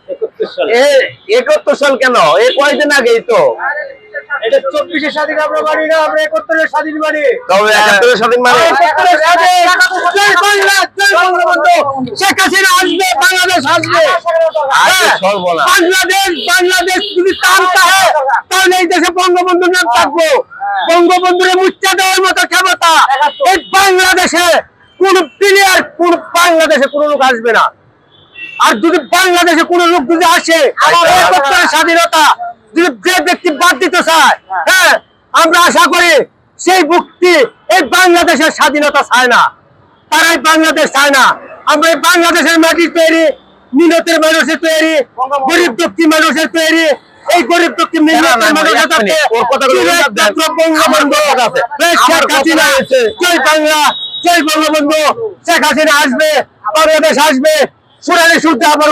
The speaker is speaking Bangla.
71 সাল কেন? এই কয়দিন আগেই তো। এটা 24-এর স্বাধীন আমরা মানি না, আমরা 71-এর স্বাধীন মানি। তবে 71 স্বাধীন মানে 71-এর স্বাধীন। জয় বাংলা, জয় বঙ্গবন্ধু। শেখ হাসিনা আসবে, বাংলাদেশ আসবে। বাংলাদেশ যদি টানতে হয় তাহলে এই দেশে বঙ্গবন্ধুর নাম থাকবো। বঙ্গবন্ধুরে মুচ্ছা দেওয়ার মতো ক্ষমতা এই বাংলাদেশে কোন প্লেয়ার, কোন বাংলাদেশে কোন লোক আসবে না। আর যদি বাংলাদেশে কোন লোক যদি আসে, 71-এর স্বাধীনতা যদি যে ব্যক্তি বাদ দিতে চায়, হ্যাঁ, আমরা আশা করি সেই ব্যক্তি এই বাংলাদেশের স্বাধীনতা চায় না, তারাই বাংলাদেশ চায় না। আমরা এই বাংলাদেশের মাটি তৈরি, মিনতের মানুষের তৈরি, গরিব দুঃখী মানুষের তৈরি। এই গরিব দুঃখী মিনতের মানুষের বঙ্গবন্ধু, শেখ হাসিনা, জয় বাংলা, জয় বঙ্গবন্ধু। শেখ হাসিনা আসবে, বাংলাদেশ আসবে, সোনালী সূর্য আবার